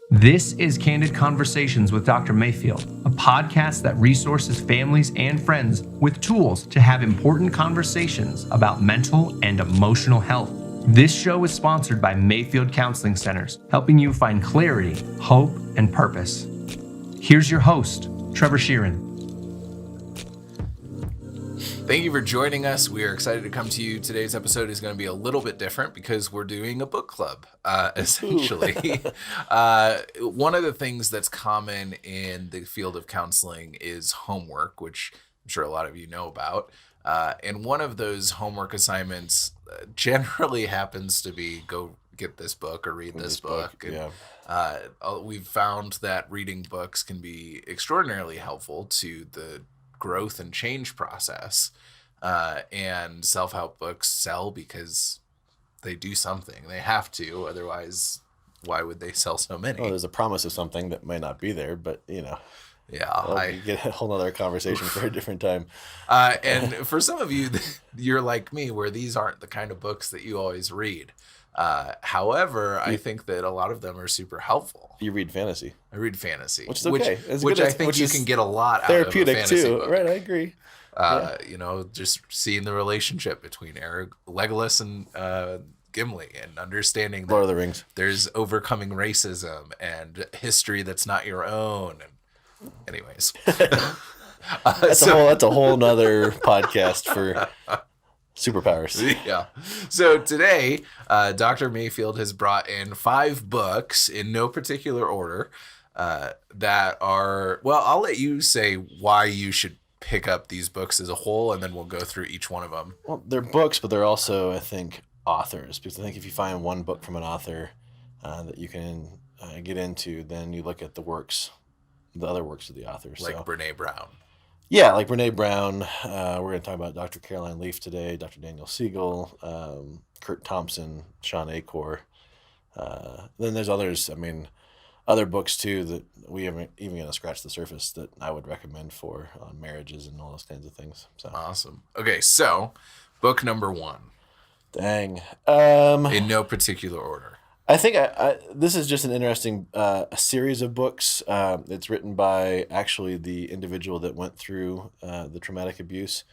This is Candid Conversations with Dr. Mayfield, a podcast that resources families and friends with tools to have important conversations about mental and emotional health. This show is sponsored by Mayfield Counseling Centers, helping you find clarity, hope, and purpose. Here's your host, Trevor Sheeran. Thank you for joining us. We are excited to come to you. Today's episode is going to be a little bit different because we're doing a book club, essentially. One of the things that's common in the field of counseling is homework, which I'm sure a lot of you know about. And one of those homework assignments generally happens to be go get this book or read this book. And, we've found that reading books can be extraordinarily helpful to the growth and change process, and self-help books sell because they do something. They have to, otherwise why would they sell so many? Well, there's a promise of something that might not be there, but you get a whole nother conversation for a different time. And for some of you, you're like me, where these aren't the kind of books that you always read. However, I think that a lot of them are super helpful. You read fantasy. I read fantasy, which is okay. Which I think you can get a lot out of a fantasy too. book. Right, I agree. Just seeing the relationship between Legolas and Gimli, and understanding that Lord of the Rings. There's overcoming racism and history that's not your own. And anyways, that's a whole nother podcast for superpowers. Yeah. So today, Dr. Mayfield has brought in 5 books in no particular order that are, well, I'll let you say why you should pick up these books as a whole, and then we'll go through each one of them. Well, they're books, but they're also, I think, authors. Because I think if you find one book from an author that you can get into, then you look at the other works of the author. Like Brene Brown. Yeah, like Brene Brown. We're going to talk about Dr. Caroline Leaf today, Dr. Daniel Siegel, Kurt Thompson, Sean Acor. Then there's others, other books too that we haven't even going to scratch the surface that I would recommend on marriages and all those kinds of things. So awesome. Okay, so book number 1. Dang. In no particular order. I think this is just an interesting series of books. It's written by actually the individual that went through the traumatic abuse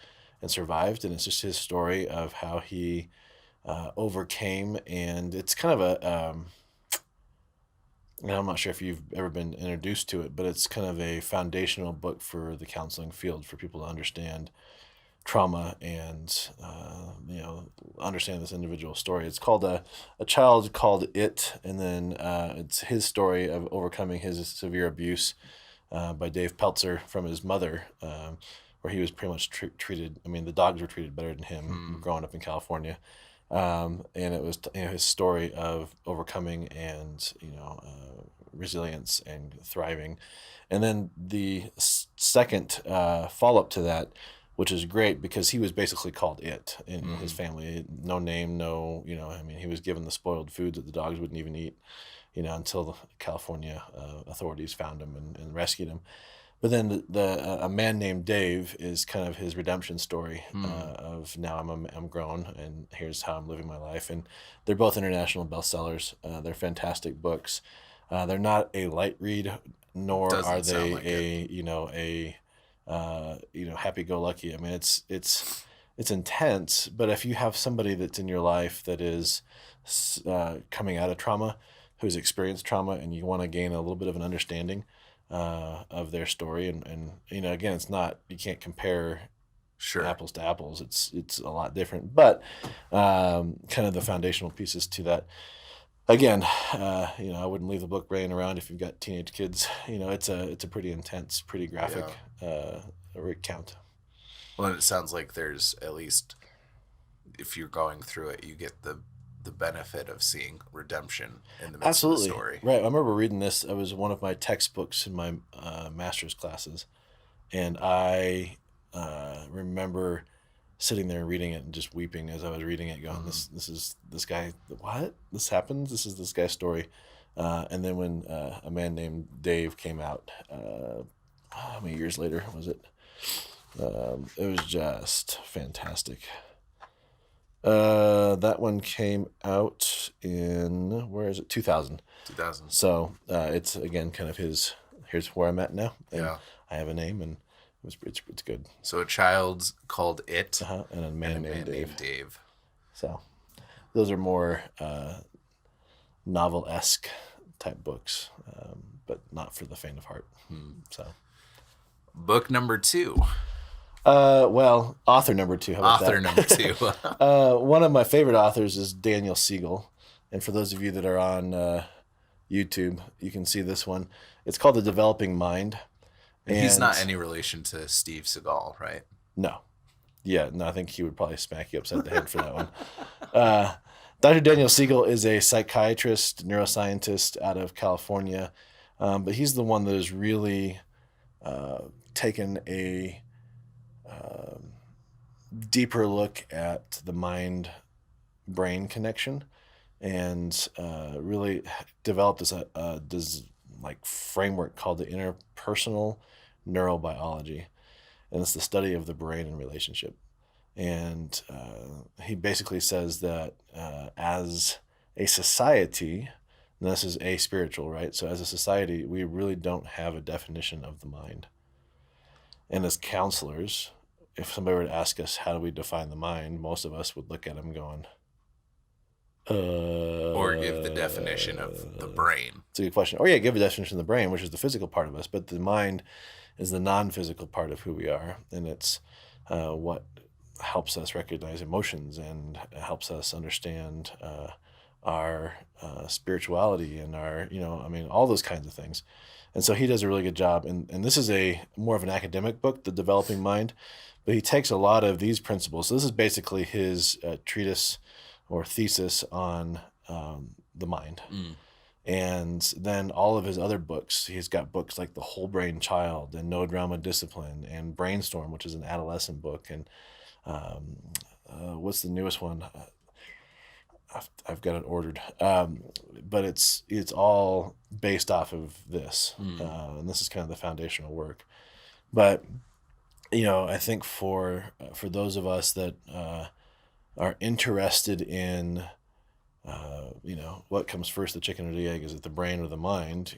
and survived, and it's just his story of how he overcame. And it's kind of I'm not sure if you've ever been introduced to it, but it's kind of a foundational book for the counseling field for people to understand trauma and understand this individual story. It's called a child called It, and then it's his story of overcoming his severe abuse by Dave Peltzer from his mother, where he was pretty much treated. The dogs were treated better than him growing up in California, and it was his story of overcoming and resilience and thriving. And then the second follow-up to that, which is great because he was basically called It in his family. No name, he was given the spoiled foods that the dogs wouldn't even eat, until the California authorities found him and rescued him. But then a man named Dave is kind of his redemption story of now I'm grown and here's how I'm living my life. And they're both international bestsellers. They're fantastic books. They're not a light read, nor are they happy-go-lucky. It's intense, but if you have somebody that's in your life that is coming out of trauma, who's experienced trauma, and you want to gain a little bit of an understanding of their story, and again, it's not, you can't compare apples to apples. It's a lot different, but kind of the foundational pieces to that. Again, I wouldn't leave the book laying around if you've got teenage kids. It's a pretty intense, pretty graphic recount. Well, and it sounds like there's, at least if you're going through it, you get the benefit of seeing redemption in the midst of the story. Right. I remember reading this. It was one of my textbooks in my master's classes, and I remember sitting there reading it and just weeping as I was reading it, going, this is this guy, what? This happens? This is this guy's story. And then when a man named Dave came out, how many years later was it? It was just fantastic. That one came out in, where is it? 2000. 2000. So it's again kind of his. Here's where I'm at now. And Yeah. I have a name, and it's good. So a child's called It, And a and man a named man Dave. named Dave. So those are more novel-esque type books, but not for the faint of heart. So Book number 2. well, author number 2. How about Author that? number 2. One of my favorite authors is Daniel Siegel. And for those of you that are on YouTube, you can see this one. It's called The Developing Mind. And he's not any relation to Steve Seagal, right? No. Yeah, no, I think he would probably smack you upside the head for that one. Dr. Daniel Siegel is a psychiatrist, neuroscientist out of California. But he's the one that has really taken a deeper look at the mind-brain connection, and really developed this framework called the interpersonal neurobiology, and it's the study of the brain and relationship. And he basically says that as a society, and this is spiritual, right? So as a society, we really don't have a definition of the mind. And as counselors, if somebody were to ask us, how do we define the mind? Most of us would look at them going, Or give the definition of the brain. It's a good question. Or yeah, give a definition of the brain, which is the physical part of us, but the mind is the non-physical part of who we are, and it's what helps us recognize emotions and helps us understand our spirituality and our, all those kinds of things. And so he does a really good job. And this is more of an academic book, The Developing Mind, but he takes a lot of these principles. So this is basically his treatise or thesis on the mind. And then all of his other books, he's got books like The Whole Brain Child and No Drama Discipline and Brainstorm, which is an adolescent book. And what's the newest one? I've got it ordered. But it's all based off of this. And this is kind of the foundational work. But, I think for those of us that are interested in, what comes first, the chicken or the egg? Is it the brain or the mind?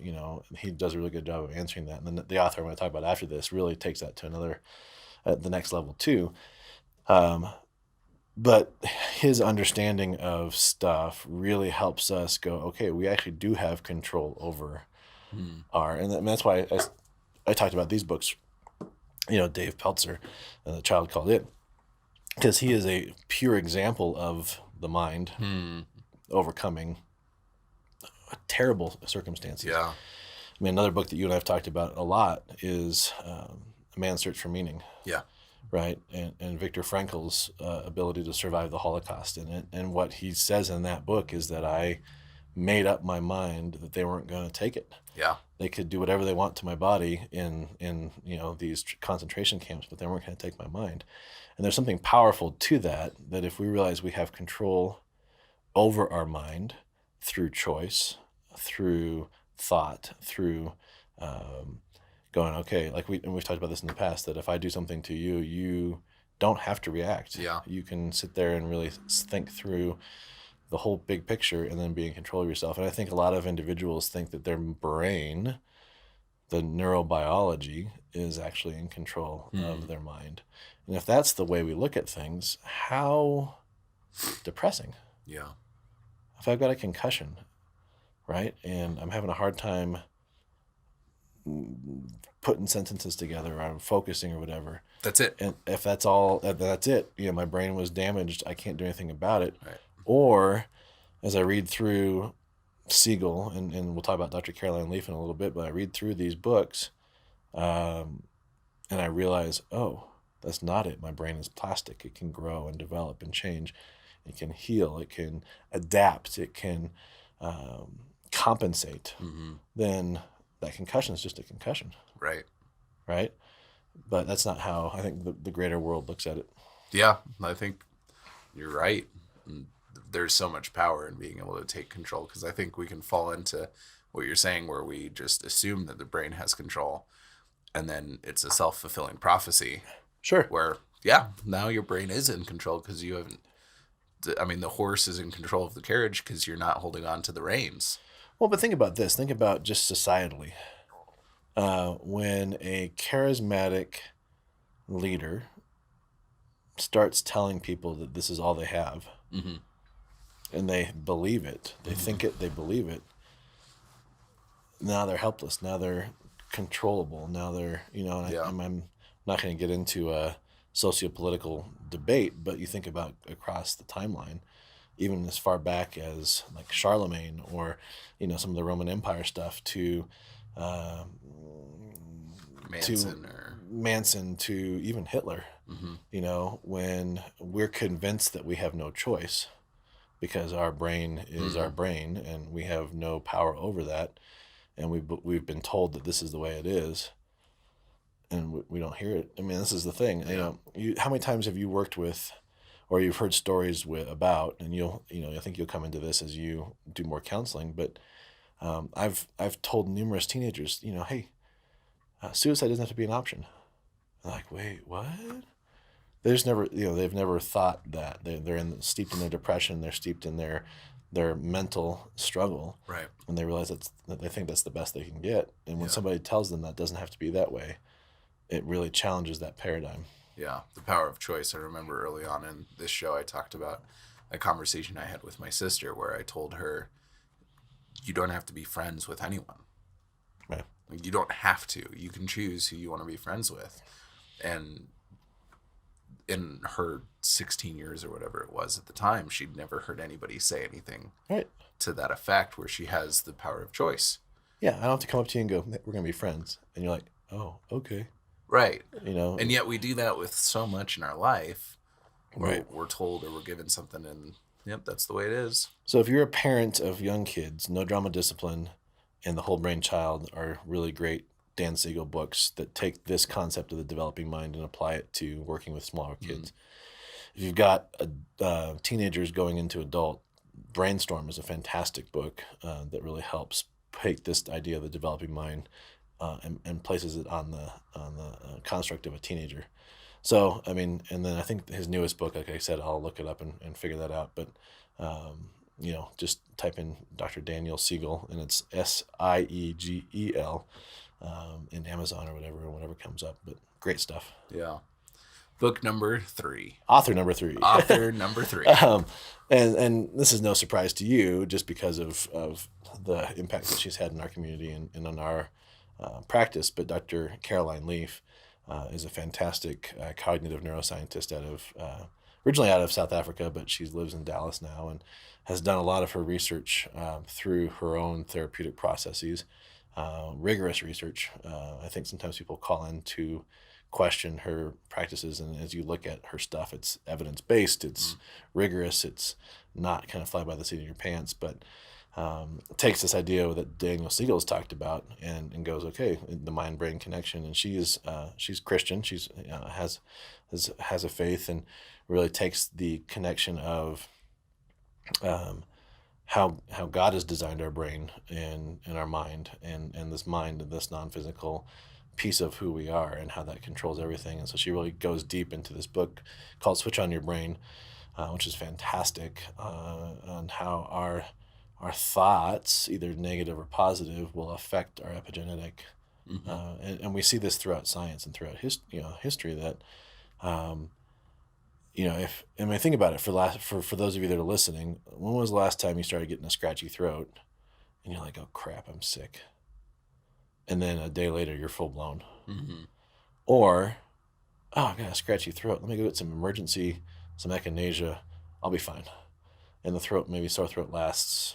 He does a really good job of answering that. And then the author I'm going to talk about after this really takes that to the next level too. But his understanding of stuff really helps us go, okay, we actually do have control over and that's why I talked about these books, Dave Peltzer and The Child Called It, because he is a pure example of the mind overcoming terrible circumstances. Yeah. I mean, another book that you and I have talked about a lot is A Man's Search for Meaning. Yeah. Right. And Viktor Frankl's ability to survive the Holocaust. And what he says in that book is that I made up my mind that they weren't going to take it. Yeah. They could do whatever they want to my body in these concentration camps, but they weren't going to take my mind. And there's something powerful to that if we realize we have control over our mind through choice, through thought, through going, okay, we've talked about this in the past, that if I do something to you, you don't have to react. Yeah. You can sit there and really think through the whole big picture and then be in control of yourself. And I think a lot of individuals think that their brain, the neurobiology, is actually in control of their mind. And if that's the way we look at things, how depressing. Yeah. If I've got a concussion, right, and I'm having a hard time putting sentences together, or I'm focusing or whatever. That's it. And if that's it. My brain was damaged. I can't do anything about it. Right. Or as I read through Siegel, and we'll talk about Dr. Caroline Leaf in a little bit, but I read through these books and I realize, oh, that's not it. My brain is plastic. It can grow and develop and change. It can heal. It can adapt. It can compensate. Then that concussion is just a concussion. Right. Right? But that's not how I think the greater world looks at it. Yeah, I think you're right. There's so much power in being able to take control, because I think we can fall into what you're saying, where we just assume that the brain has control, and then it's a self-fulfilling prophecy. Sure. Where, now your brain is in control because you haven't I mean, the horse is in control of the carriage because you're not holding on to the reins. Well, but think about this. Think about just societally. When a charismatic leader starts telling people that this is all they have, Mm-hmm. and they believe it, they think it, they believe it, now they're helpless. Now they're controllable. Now they're, I'm not going to get into a socio-political debate, but you think about across the timeline, even as far back as like Charlemagne or, some of the Roman Empire stuff to Manson to even Hitler, when we're convinced that we have no choice because our brain is our brain and we have no power over that. And we've been told that this is the way it is, and we don't hear it. I mean, this is the thing. Yeah. How many times have you worked with, or you've heard stories about, and I think you'll come into this as you do more counseling. But I've told numerous teenagers, hey, suicide doesn't have to be an option. They're like, wait, what? They just never, they've never thought that they're steeped in their depression. They're steeped in their mental struggle, right? And they realize that they think that's the best they can get. And when somebody tells them that doesn't have to be that way, it really challenges that paradigm. Yeah, the power of choice. I remember early on in this show, I talked about a conversation I had with my sister where I told her, you don't have to be friends with anyone. Right. Like, you don't have to. You can choose who you want to be friends with. And in her 16 years or whatever it was at the time, she'd never heard anybody say anything to that effect where she has the power of choice. Yeah, I don't have to come up to you and go, we're going to be friends. And you're like, oh, okay. Right. And yet we do that with so much in our life. Right. We're told or we're given something and, yep, that's the way it is. So if you're a parent of young kids, No Drama Discipline and The Whole Brain Child are really great Dan Siegel books that take this concept of the developing mind and apply it to working with smaller kids. If you've got teenagers going into adult, Brainstorm is a fantastic book that really helps take this idea of the developing mind and places it on the construct of a teenager. So, I mean, and then I think his newest book, like I said, I'll look it up and figure that out. But, just type in Dr. Daniel Siegel, and it's Siegel in Amazon or whatever comes up. But great stuff. Yeah. Book number 3. Author number 3. Author number 3. And this is no surprise to you just because of the impact that she's had in our community and on our practice. But Dr. Caroline Leaf is a fantastic cognitive neuroscientist originally out of South Africa, but she lives in Dallas now and has done a lot of her research through her own therapeutic processes, rigorous research. I think sometimes people call in to question her practices, and as you look at her stuff, it's evidence-based, it's rigorous, it's not kind of fly by the seat of your pants, but takes this idea that Daniel Siegel has talked about and goes, okay, the mind-brain connection. And she's Christian, she's has a faith, and really takes the connection of how God has designed our brain and our mind and this mind and this non-physical piece of who we are and how that controls everything. And so she really goes deep into this book called Switch on Your Brain, which is fantastic, on how our thoughts, either negative or positive, will affect our epigenetic. And we see this throughout science and throughout history that, think about it for those of you that are listening, when was the last time you started getting a scratchy throat and you're like, oh crap, I'm sick. And then a day later you're full blown. Or, oh, I got a scratchy throat. Let me go get some echinacea. I'll be fine. And the sore throat lasts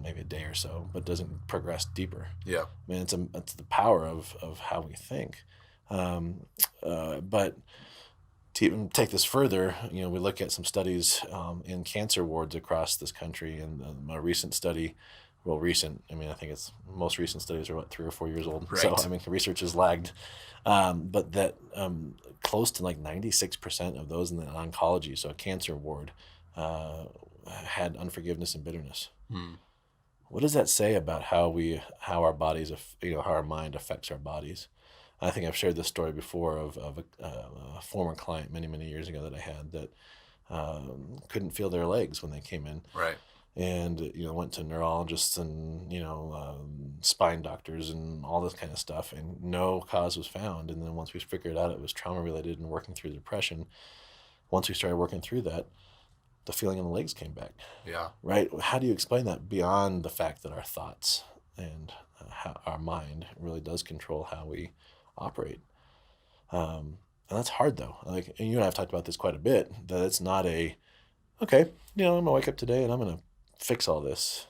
maybe a day or so, but doesn't progress deeper. Yeah. I mean, it's the power of how we think. But to even take this further, we look at some studies in cancer wards across this country, and a recent study, I think it's most recent studies are 3 or 4 years old. Right. So, the research has lagged. But that close to like 96% of those in the oncology, so a cancer ward, had unforgiveness and bitterness. What does that say about how our bodies, how our mind affects our bodies? I think I've shared this story before of a former client many, many years ago that I had that couldn't feel their legs when they came in. Right. And, went to neurologists and, spine doctors and all this kind of stuff, and no cause was found. And then once we figured out it was trauma related and working through depression, once we started working through that, the feeling in the legs came back. Yeah. Right? How do you explain that beyond the fact that our thoughts and how our mind really does control how we operate? And that's hard though. Like, and you and I have talked about this quite a bit, that it's not okay, I'm gonna wake up today and I'm gonna fix all this.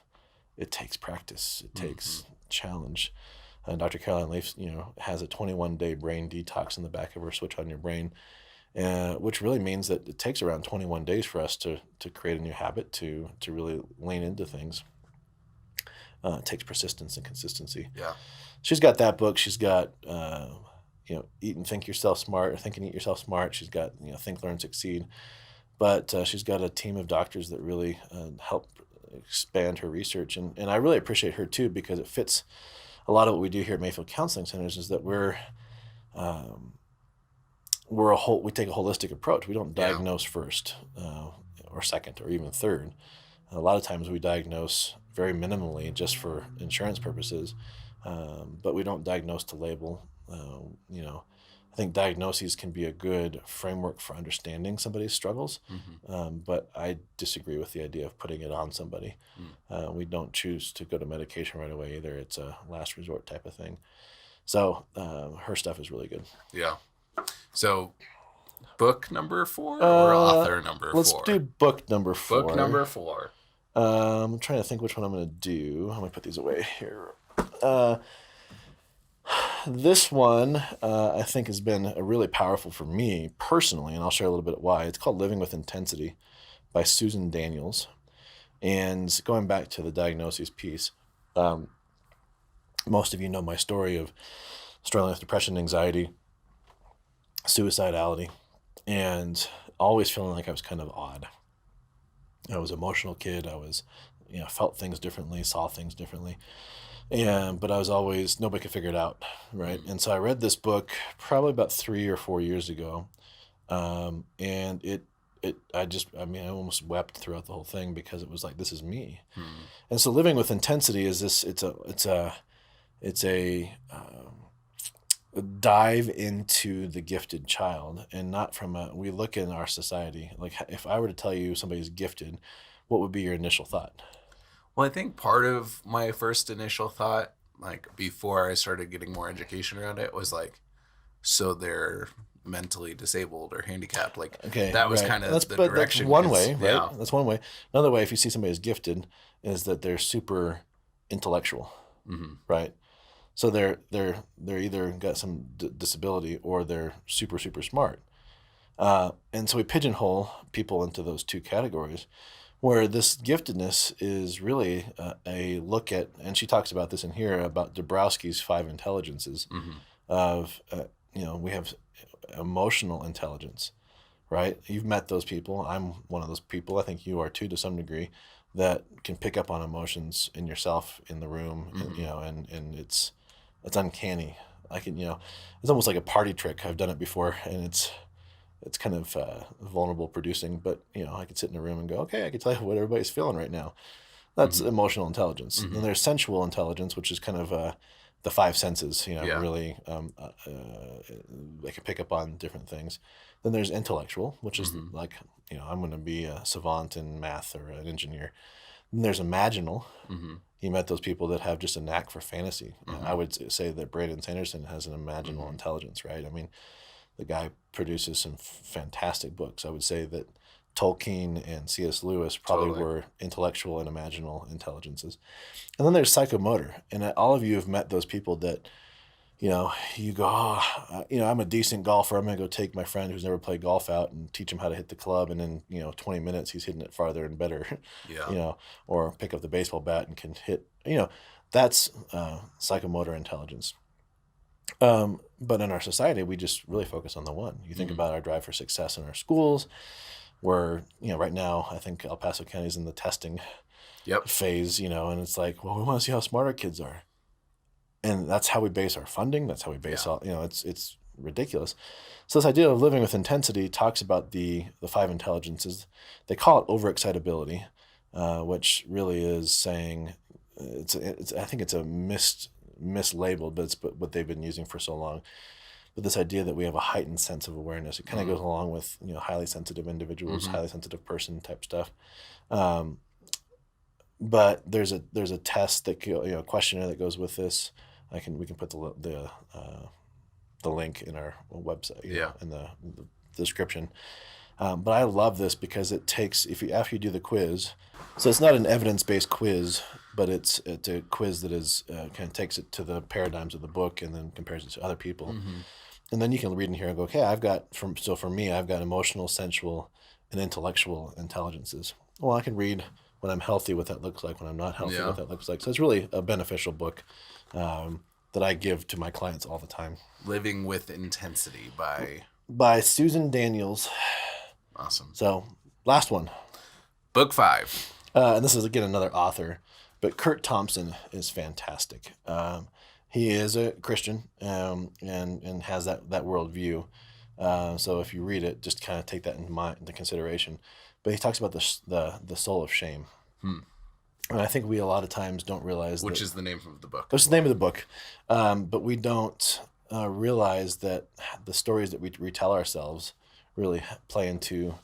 It takes practice. It takes challenge. Dr. Caroline Leaf, has a 21-day brain detox in the back of her Switch on Your Brain, which really means that it takes around 21 days for us to create a new habit, to really lean into things. It takes persistence and consistency. Yeah. She's got that book. She's got, Eat and Think Yourself Smart, or Think and Eat Yourself Smart. She's got, Think, Learn, Succeed. But she's got a team of doctors that really help expand her research. And I really appreciate her too, because it fits a lot of what we do here at Mayfield Counseling Centers, is that we take a holistic approach. We don't diagnose first or second or even third. A lot of times we diagnose very minimally just for insurance purposes, but we don't diagnose to label. I think diagnoses can be a good framework for understanding somebody's struggles, but I disagree with the idea of putting it on somebody. We don't choose to go to medication right away either. It's a last resort type of thing. So her stuff is really good. Yeah. So book number 4 or author number 4? Let's do book number 4. Book number 4. I'm trying to think which one I'm going to do. I'm going to put these away here. This one, I think, has been really powerful for me personally, and I'll share a little bit why. It's called Living with Intensity by Susan Daniels. And going back to the diagnosis piece, most of you know my story of struggling with depression, anxiety, suicidality, and always feeling like I was kind of odd. I was an emotional kid. I was, felt things differently, saw things differently. But I was always, nobody could figure it out, right? And so I read this book probably about 3 or 4 years ago, and I almost wept throughout the whole thing, because it was like, this is me. And so Living with Intensity is this. It's a dive into the gifted child, and not from we look in our society, like if I were to tell you somebody's gifted, what would be your initial thought? Well, I think part of my first initial thought, like before I started getting more education around it, was like, so they're mentally disabled or handicapped. Like, okay, that was right. kind of the direction. That's one way, right? Yeah. That's one way. Another way, if you see somebody as gifted, is that they're super intellectual, right? So they're either got some disability, or they're super, super smart. And so we pigeonhole people into those two categories, where this giftedness is really a look at, and she talks about this in here, about Dabrowski's 5 intelligences of, we have emotional intelligence, right? You've met those people. I'm one of those people. I think you are too, to some degree, that can pick up on emotions in yourself, in the room, and it's uncanny. I can, it's almost like a party trick. I've done it before, and it's kind of vulnerable producing, but I could sit in a room and go, okay, I can tell you what everybody's feeling right now. That's emotional intelligence. And there's sensual intelligence, which is kind of the 5 senses, really, they can pick up on different things. Then there's intellectual, which is like, I'm going to be a savant in math or an engineer. Then there's imaginal. You met those people that have just a knack for fantasy. I would say that Brandon Sanderson has an imaginal intelligence, right? I mean, the guy produces some fantastic books. I would say that Tolkien and C.S. Lewis probably were intellectual and imaginal intelligences. And then there's psychomotor. And all of you have met those people that, you go, I'm a decent golfer. I'm going to go take my friend who's never played golf out and teach him how to hit the club. And in, 20 minutes, he's hitting it farther and better, or pick up the baseball bat and can hit, that's psychomotor intelligence. But in our society, we just really focus on the one. You think about our drive for success in our schools, where, right now, I think El Paso County is in the testing phase, and it's like, well, we want to see how smart our kids are. And that's how we base our funding. That's how we base all, ridiculous. So this idea of living with intensity talks about the 5 intelligences. They call it overexcitability, which really is saying it's I think it's a mislabeled, but it's what they've been using for so long. But this idea that we have a heightened sense of awareness, it kind of goes along with highly sensitive individuals, highly sensitive person type stuff. But there's a test that questionnaire that goes with this. We can put the link in our website, in the description. But I love this because it takes after you do the quiz. So it's not an evidence-based quiz, but it's a quiz that is kind of takes it to the paradigms of the book and then compares it to other people. Mm-hmm. And then you can read in here and go, okay, for me, I've got emotional, sensual, and intellectual intelligences. Well, I can read when I'm healthy what that looks like, when I'm not healthy what that looks like. So it's really a beneficial book that I give to my clients all the time. Living with Intensity by Susan Daniels. Awesome. So last one. Book 5. And this is, again, another author, but Kurt Thompson is fantastic. He is a Christian and has that worldview. So if you read it, just kind of take that into consideration. But he talks about the soul of shame. And I think we a lot of times don't realize Which is the name of the book. Which is the name of the book. But we don't realize that the stories that we retell ourselves really play into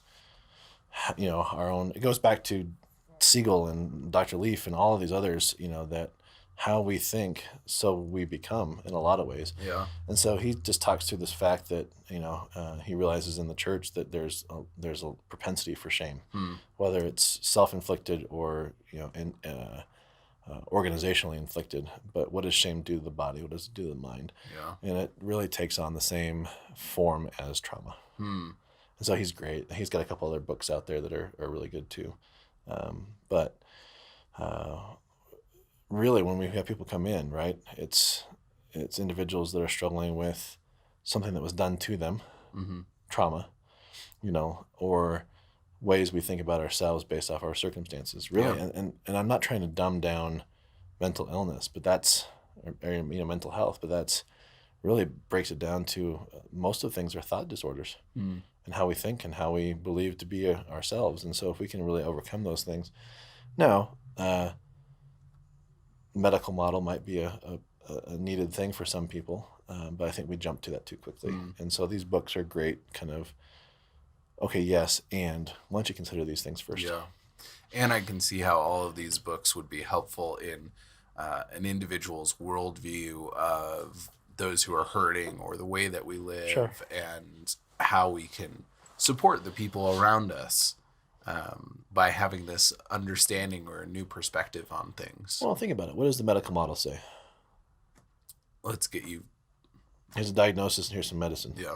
our own. It goes back to Siegel and Dr. Leaf and all of these others, that how we think, so we become in a lot of ways. Yeah. And so he just talks through this fact that, he realizes in the church that there's a propensity for shame, whether it's self-inflicted or, organizationally inflicted. But what does shame do to the body? What does it do to the mind? Yeah. And it really takes on the same form as trauma. And so he's great. He's got a couple other books out there that are really good too. But really, when we have people come in, right, it's individuals that are struggling with something that was done to them, trauma, or ways we think about ourselves based off our circumstances, really. Yeah. And I'm not trying to dumb down mental illness, but mental health, but that's really breaks it down to most of the things are thought disorders and how we think and how we believe to be ourselves. And so if we can really overcome those things. Now, medical model might be a needed thing for some people, but I think we jump to that too quickly. And so these books are great kind of, okay, yes, and why don't you consider these things first? Yeah. And I can see how all of these books would be helpful in an individual's worldview of those who are hurting or the way that we live and how we can support the people around us by having this understanding or a new perspective on things. Well, think about it. What does the medical model say? Let's get you. Here's a diagnosis and here's some medicine. Yeah.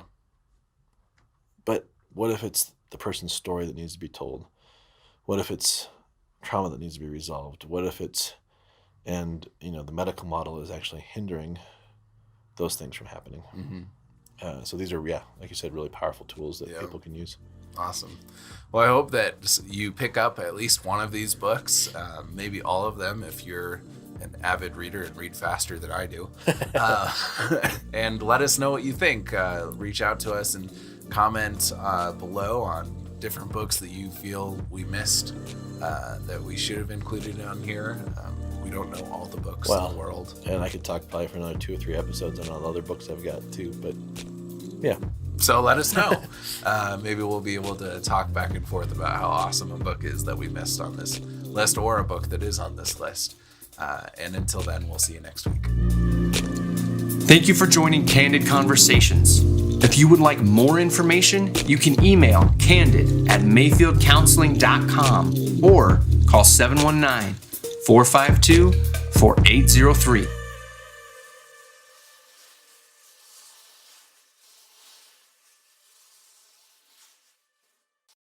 But what if it's the person's story that needs to be told? What if it's trauma that needs to be resolved? What if it's, the medical model is actually hindering those things from happening? So these are, like you said, really powerful tools that people can use. Awesome. Well, I hope that you pick up at least one of these books, maybe all of them if you're an avid reader and read faster than I do. And let us know what you think. Reach out to us and comment below on different books that you feel we missed that we should have included on here. We don't know all the books in the world. And I could talk probably for another 2 or 3 episodes on all the other books I've got too, but yeah. So let us know. Maybe we'll be able to talk back and forth about how awesome a book is that we missed on this list or a book that is on this list. And until then, we'll see you next week. Thank you for joining Candid Conversations. If you would like more information, you can email candid@mayfieldcounseling.com or call 719-452-4803.